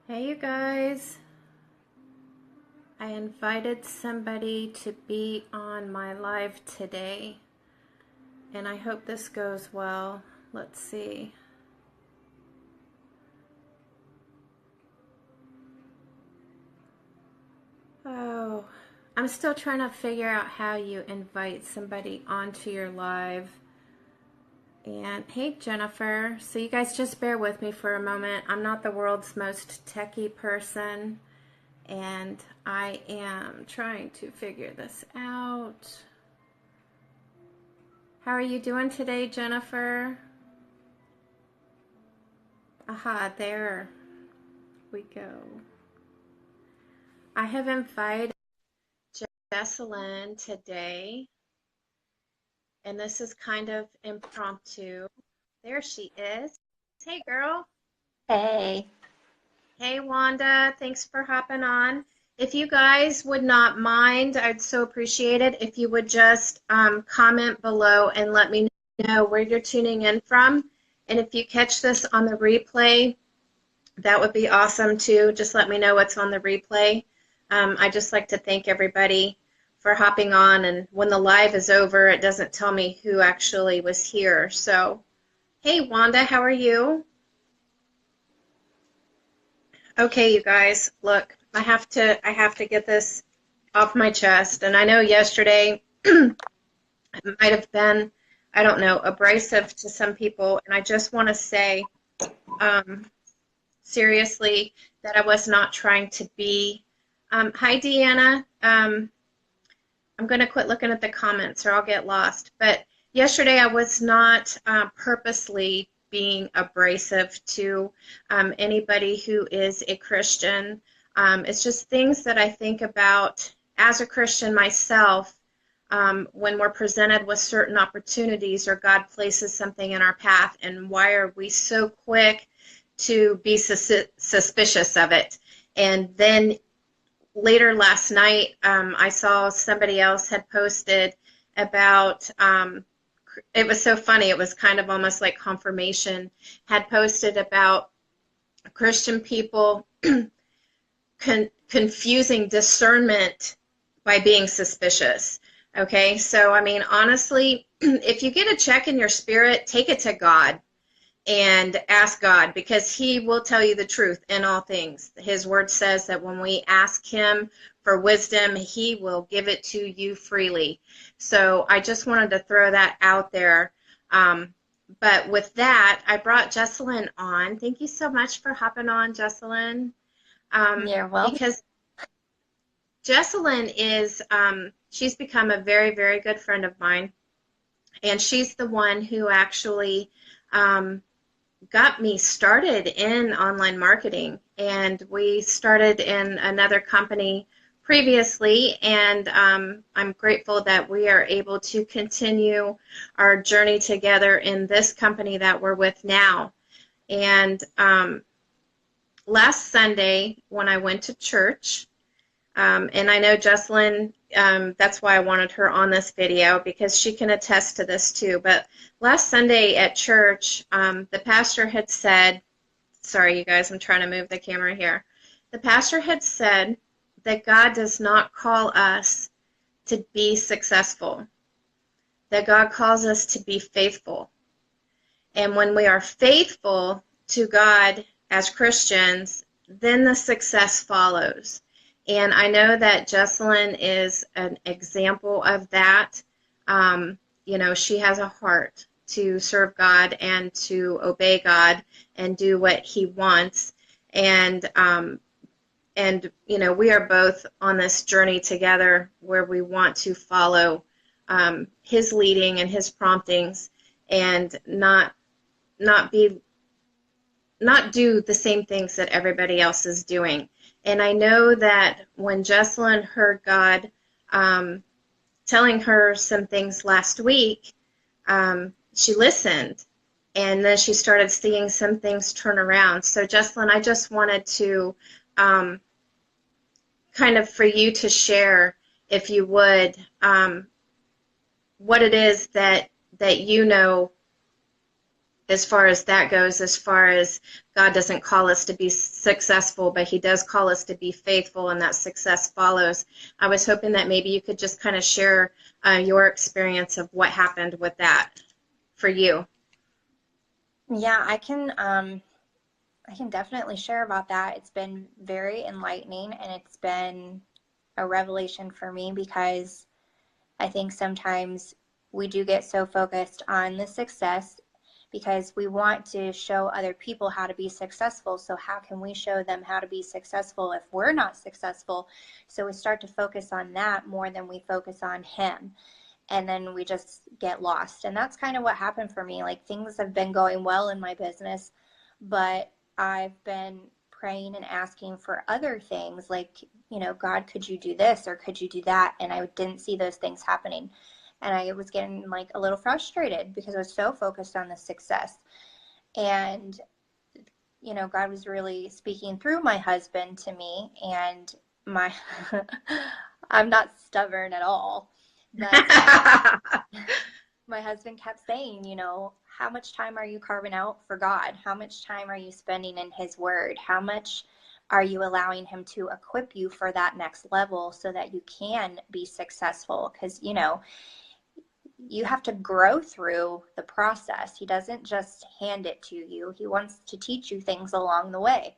Hey you guys, I invited somebody to be on my live today and I hope this goes well. Let's see. Oh, I'm still trying to figure out how you invite somebody onto your live. And hey Jennifer, so you guys just bear with me for a moment. I'm not the world's most techie person. And I am trying to figure this out. How are you doing today, Jennifer? Aha, there we go. I have invited Jessalyn today, and this is kind of impromptu. There she is. Hey, girl. Hey. Hey, Wanda. Thanks for hopping on. If you guys would not mind, I'd so appreciate it if you would just comment below and let me know where you're tuning in from. And if you catch this on the replay, that would be awesome too. Just let me know what's on the replay. I just like to thank everybody for hopping on. And when the live is over, it doesn't tell me who actually was here. So, hey, Wanda, how are you? Okay, you guys, look, I have to get this off my chest. And I know yesterday it might have been, I don't know, abrasive to some people. And I just want to say, seriously, that I was not trying to be. Hi, Deanna. I'm going to quit looking at the comments or I'll get lost. But yesterday I was not purposely being abrasive to anybody who is a Christian. It's just things that I think about as a Christian myself when we're presented with certain opportunities or God places something in our path, and why are we so quick to be suspicious of it. And then later last night, I saw somebody else had posted about, it was so funny, it was kind of almost like confirmation, had posted about Christian people confusing discernment by being suspicious. Okay, so I mean, honestly, if you get a check in your spirit, take it to God and ask God, because he will tell you the truth in all things. His word says that when we ask him for wisdom, he will give it to you freely. So I just wanted to throw that out there. But with that, I brought Jessalyn on. Thank you so much for hopping on, Jessalyn. You're welcome. Because Jessalyn is, she's become a very, very good friend of mine. And she's the one who actually got me started in online marketing, and we started in another company previously, and I'm grateful that we are able to continue our journey together in this company that we're with now. And last Sunday when I went to church, and I know Jessalyn, that's why I wanted her on this video, because she can attest to this too. But last Sunday at church, the pastor had said, sorry you guys, I'm trying to move the camera here. The pastor had said that God does not call us to be successful, that God calls us to be faithful. And when we are faithful to God as Christians, then the success follows. And I know that Jessalyn is an example of that. You know, she has a heart to serve God and to obey God and do what he wants. And you know, we are both on this journey together where we want to follow his leading and his promptings, and not do the same things that everybody else is doing. And I know that when Jessalyn heard God telling her some things last week, she listened, and then she started seeing some things turn around. So Jessalyn, I just wanted to kind of for you to share, if you would, what it is that you know as far as that goes, as far as God doesn't call us to be successful, but he does call us to be faithful, and that success follows. I was hoping that maybe you could just kind of share your experience of what happened with that for you. Yeah, I can definitely share about that. It's been very enlightening, and it's been a revelation for me, because I think sometimes we do get so focused on the success because we want to show other people how to be successful. So how can we show them how to be successful if we're not successful? So we start to focus on that more than we focus on him. And then we just get lost. And that's kind of what happened for me. Like, things have been going well in my business, but I've been praying and asking for other things, like, you know, God, could you do this or could you do that? And I didn't see those things happening. And I was getting like a little frustrated because I was so focused on the success. And, you know, God was really speaking through my husband to me, and my, I'm not stubborn at all, but my husband kept saying, you know, how much time are you carving out for God? How much time are you spending in his word? How much are you allowing him to equip you for that next level so that you can be successful? Because, you know, you have to grow through the process. He doesn't just hand it to you. He wants to teach you things along the way.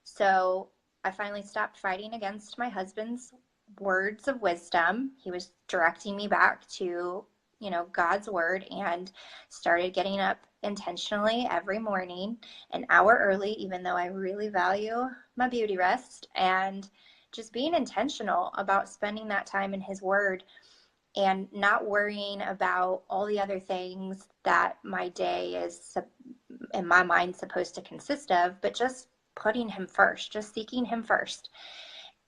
So I finally stopped fighting against my husband's words of wisdom. He was directing me back to, you know, God's word, and started getting up intentionally every morning, an hour early, even though I really value my beauty rest, and just being intentional about spending that time in his word, and not worrying about all the other things that my day is, in my mind, supposed to consist of, but just putting him first, just seeking him first.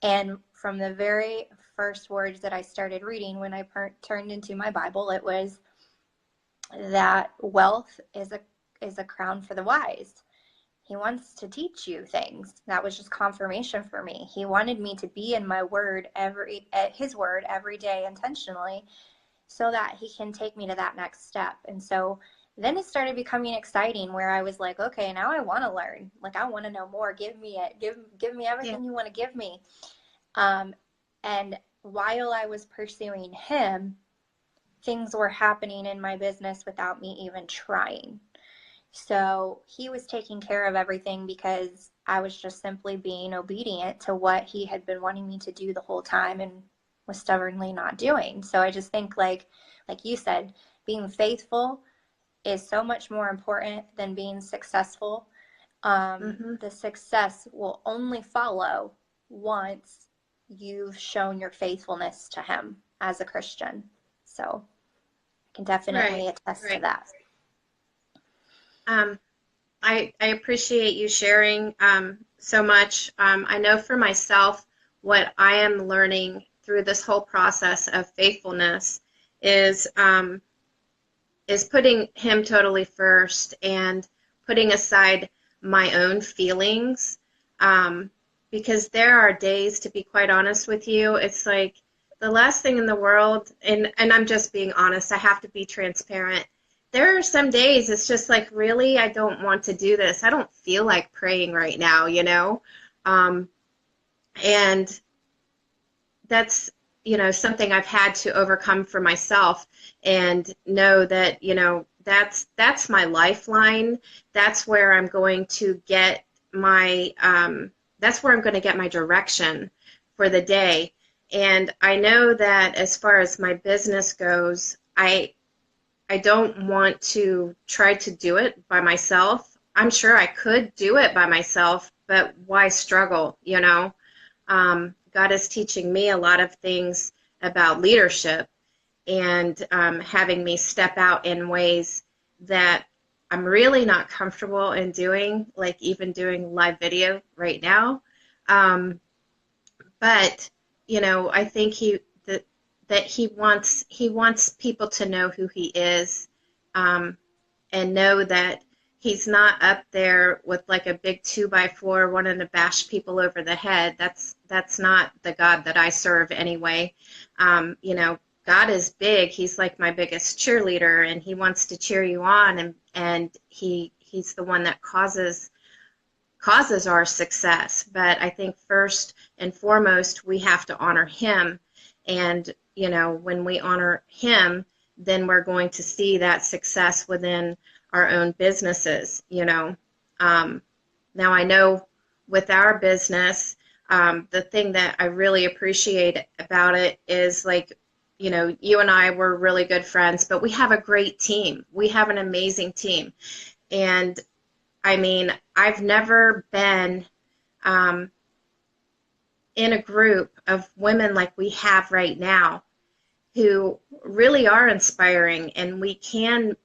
And from the very first words that I started reading when I turned into my Bible, it was that wealth is a crown for the wise. He wants to teach you things. That was just confirmation for me. He wanted me to be in my word his word every day intentionally, so that he can take me to that next step. And so then it started becoming exciting, where I was like, okay, now I want to learn. Like, I want to know more. Give me it. Give me everything you want to give me. And while I was pursuing him, things were happening in my business without me even trying. So he was taking care of everything because I was just simply being obedient to what he had been wanting me to do the whole time and was stubbornly not doing. So I just think, like you said, being faithful is so much more important than being successful. The success will only follow once you've shown your faithfulness to him as a Christian. So I can definitely attest to that. I appreciate you sharing so much. I know for myself, what I am learning through this whole process of faithfulness is putting him totally first, and putting aside my own feelings, because there are days, to be quite honest with you, it's like the last thing in the world, and I'm just being honest, I have to be transparent. There are some days it's just like, really, I don't want to do this. I don't feel like praying right now, you know? And that's, you know, something I've had to overcome for myself, and know that, you know, that's my lifeline. That's where I'm going to get my, that's where I'm going to get my direction for the day. And I know that as far as my business goes, I don't want to try to do it by myself. I'm sure I could do it by myself, but why struggle, you know? God is teaching me a lot of things about leadership, and having me step out in ways that I'm really not comfortable in doing, like even doing live video right now. But, you know, I think that he wants people to know who he is, and know that he's not up there with like a big 2x4 wanting to bash people over the head. That's not the God that I serve anyway. You know, God is big. He's like my biggest cheerleader, and he wants to cheer you on, and he's the one that causes our success. But I think first and foremost, we have to honor him. And, you know, when we honor him, then we're going to see that success within our own businesses, you know. Now, I know with our business, the thing that I really appreciate about it is, like, you know, you and I were really good friends, but we have a great team. We have an amazing team. And I mean, I've never been in a group of women like we have right now who really are inspiring, and we can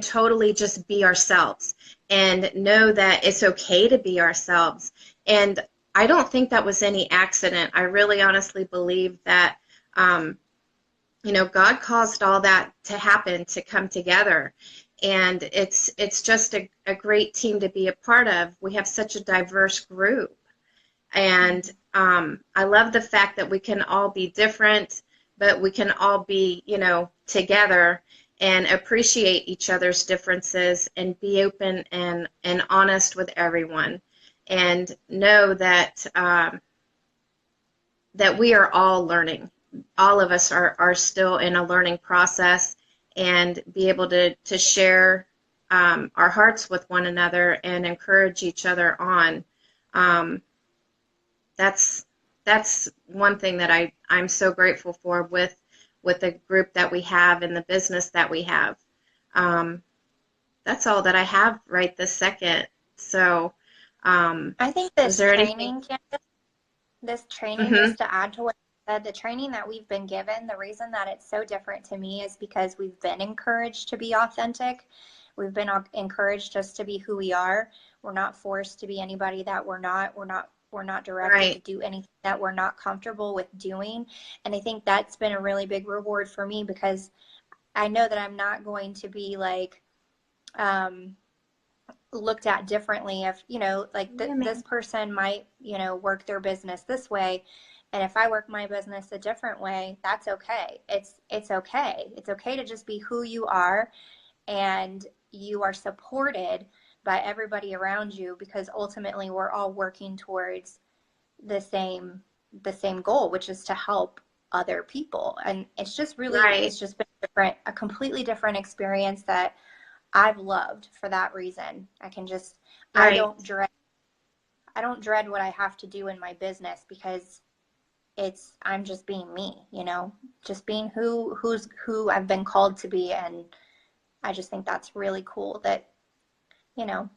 totally just be ourselves and know that it's okay to be ourselves. And I don't think that was any accident. I really honestly believe that, you know, God caused all that to happen, to come together. And it's just a great team to be a part of. We have such a diverse group. And I love the fact that we can all be different, but we can all be, you know, together and appreciate each other's differences and be open and honest with everyone, and know that that we are all learning. All of us are still in a learning process, and be able to share our hearts with one another and encourage each other on. That's one thing that I'm so grateful for with the group that we have and the business that we have. That's all that I have right this second. So I think is there anything? this training, Mm-hmm. just to add to what you said, the training that we've been given, the reason that it's so different to me is because we've been encouraged to be authentic. We've been encouraged just to be who we are. We're not forced to be anybody that we're not. We're not directed Right. to do anything that we're not comfortable with doing. And I think that's been a really big reward for me, because I know that I'm not going to be like looked at differently if, you know, like this person might, you know, work their business this way, and if I work my business a different way, that's okay. It's okay. It's okay to just be who you are, and you are supported by everybody around you, because ultimately we're all working towards the same goal, which is to help other people. And it's just really, Right. it's just been a completely different experience that I've loved for that reason. Right. I don't dread what I have to do in my business, because I'm just being me, you know, just being who I've been called to be. And I just think that's really cool that, you know,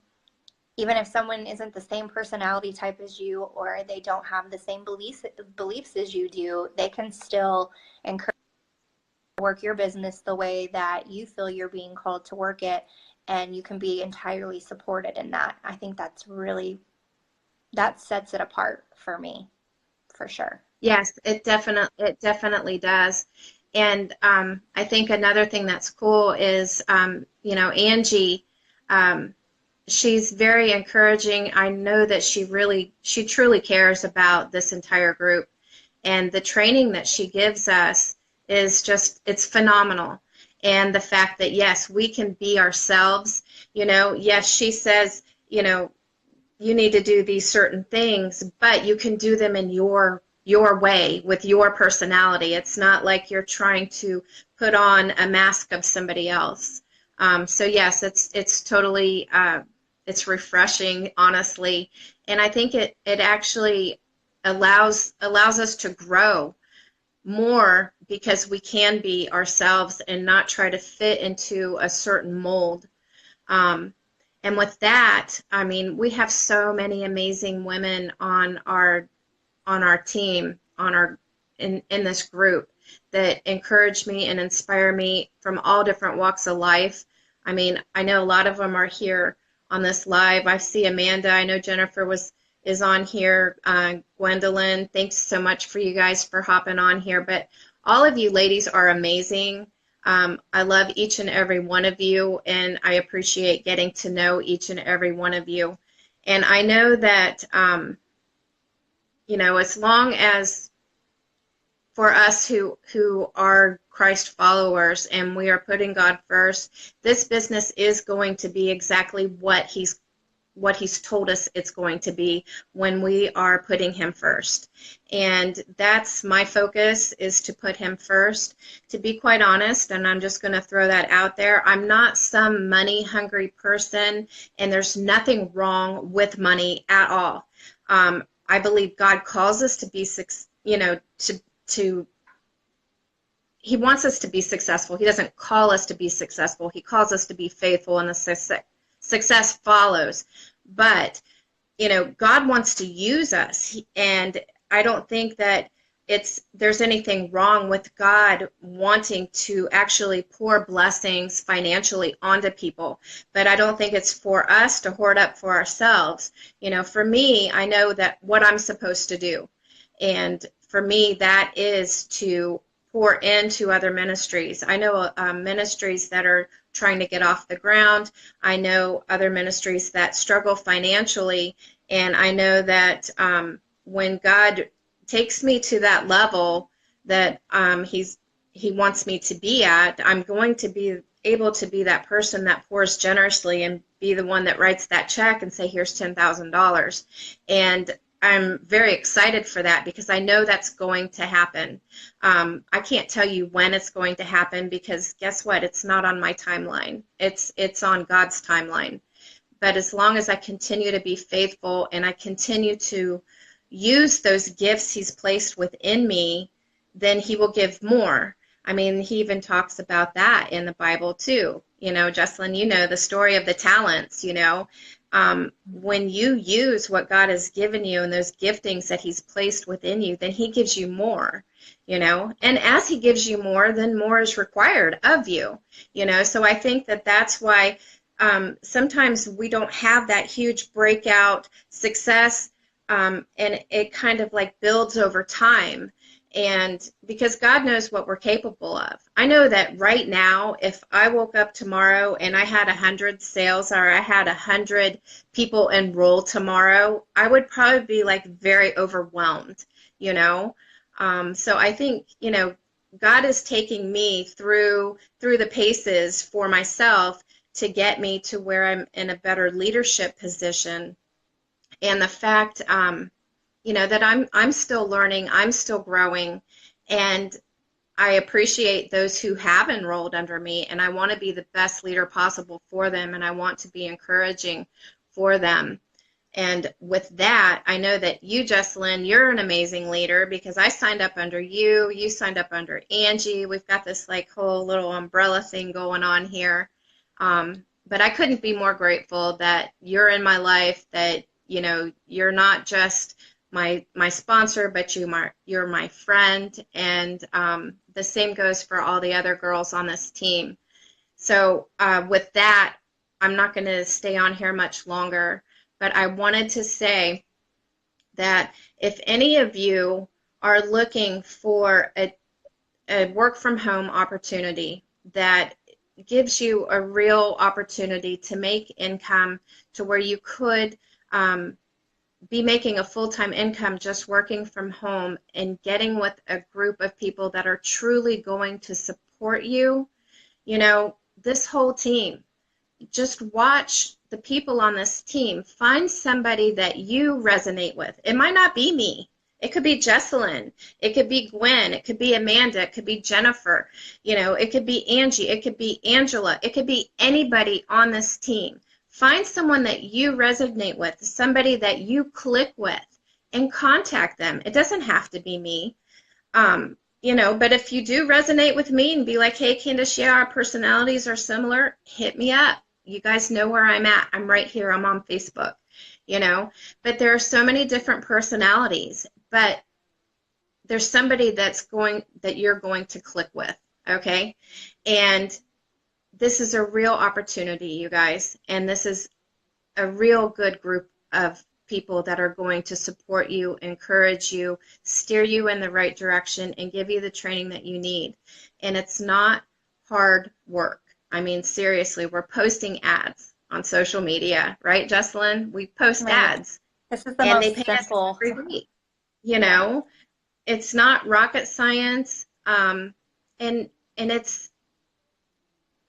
even if someone isn't the same personality type as you, or they don't have the same beliefs as you do, they can still encourage you to work your business the way that you feel you're being called to work it, and you can be entirely supported in that. I think that sets it apart for me, for sure. Yes, it definitely does. And I think another thing that's cool is, you know, Angie, she's very encouraging. I know that she truly cares about this entire group. And the training that she gives us is just, it's phenomenal. And the fact that, yes, we can be ourselves, you know, yes, she says, you know, you need to do these certain things, but you can do them in your way with your personality. It's not like you're trying to put on a mask of somebody else. So yes, it's totally it's refreshing, honestly, and I think it actually allows us to grow more, because we can be ourselves and not try to fit into a certain mold. And with that, I mean, we have so many amazing women on our team, in this group, that encourage me and inspire me from all different walks of life. I mean, I know a lot of them are here on this live. I see Amanda. I know Jennifer is on here. Gwendolyn, thanks so much for you guys for hopping on here. But all of you ladies are amazing. I love each and every one of you, and I appreciate getting to know each and every one of you. And I know that, you know, as long as for us who are Christ followers and we are putting God first, this business is going to be exactly what he's told us it's going to be when we are putting him first. And that's my focus, is to put him first. To be quite honest, and I'm just going to throw that out there, I'm not some money hungry person, and there's nothing wrong with money at all. I believe God calls us to be, he wants us to be successful. He doesn't call us to be successful. He calls us to be faithful, and the success follows. But, God wants to use us, and I don't think that there's anything wrong with God wanting to actually pour blessings financially onto people. But I don't think it's for us to hoard up for ourselves. For me, I know that what I'm supposed to do. And for me, that is to pour into other ministries. I know ministries that are trying to get off the ground. I know other ministries that struggle financially. And I know that when God takes me to that level that he wants me to be at, I'm going to be able to be that person that pours generously and be the one that writes that check and say, here's $10,000. And I'm very excited for that because I know that's going to happen. I can't tell you when it's going to happen because guess what? It's not on my timeline. It's on God's timeline. But as long as I continue to be faithful and I continue to use those gifts he's placed within me, then he will give more. I mean, he even talks about that in the Bible too. Jessalyn, the story of the talents, when you use what God has given you and those giftings that he's placed within you, then he gives you more, and as he gives you more, then more is required of you, so I think that that's why sometimes we don't have that huge breakout success, and it kind of like builds over time. And because God knows what we're capable of. I know that right now, if I woke up tomorrow and I had 100 sales or I had 100 people enroll tomorrow, I would probably be like very overwhelmed, So I think, God is taking me through the paces for myself to get me to where I'm in a better leadership position. And the fact, that I'm still learning, I'm still growing, and I appreciate those who have enrolled under me, and I want to be the best leader possible for them, and I want to be encouraging for them. And with that, I know that you, Jessalyn, you're an amazing leader because I signed up under you, you signed up under Angie. We've got this like whole little umbrella thing going on here. But I couldn't be more grateful that you're in my life, that, you're not just my sponsor, but you're my friend, and the same goes for all the other girls on this team. So with that, I'm not going to stay on here much longer, but I wanted to say that if any of you are looking for a work from home opportunity that gives you a real opportunity to make income to where you could be making a full-time income just working from home and getting with a group of people that are truly going to support you, this whole team, just watch the people on this team. Find somebody that you resonate with. It might not be me. It could be Jessalyn. It could be Gwen. It could be Amanda. It could be Jennifer. It could be Angie. It could be Angela. It could be anybody on this team. Find someone that you resonate with, somebody that you click with, and contact them. It doesn't have to be me, but if you do resonate with me and be like, hey, Candace, yeah, our personalities are similar, hit me up. You guys know where I'm at. I'm right here. I'm on Facebook, But there are so many different personalities, but there's somebody that you're going to click with, okay? And this is a real opportunity, you guys, and this is a real good group of people that are going to support you, encourage you, steer you in the right direction, and give you the training that you need. And it's not hard work. I mean, seriously, we're posting ads on social media, right, Jessalyn? We post ads. This is the and they most pay simple. us every week, it's not rocket science, and it's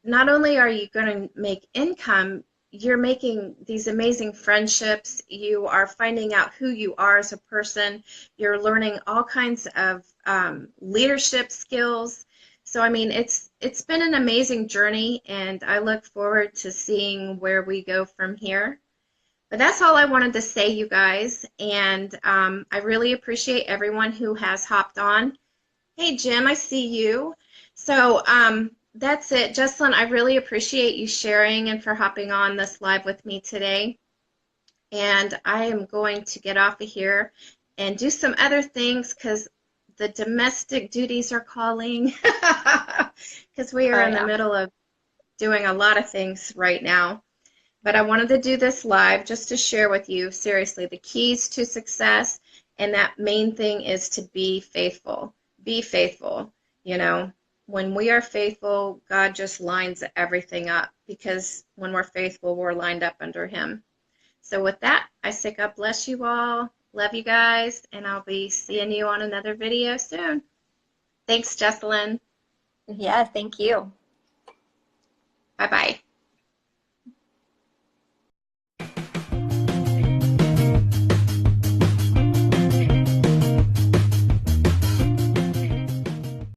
not only are you going to make income, you're making these amazing friendships. You are finding out who you are as a person. You're learning all kinds of leadership skills. So, I mean, it's been an amazing journey, and I look forward to seeing where we go from here. But that's all I wanted to say, you guys, and I really appreciate everyone who has hopped on. Hey, Jim, I see you. So that's it. Jessalyn, I really appreciate you sharing and for hopping on this live with me today. And I am going to get off of here and do some other things because the domestic duties are calling because we are in the middle of doing a lot of things right now. But I wanted to do this live just to share with you, seriously, the keys to success. And that main thing is to be faithful. Be faithful. You know, when we are faithful, God just lines everything up because when we're faithful, we're lined up under Him. So with that, I say God bless you all. Love you guys. And I'll be seeing you on another video soon. Thanks, Jessalyn. Yeah, thank you. Bye-bye.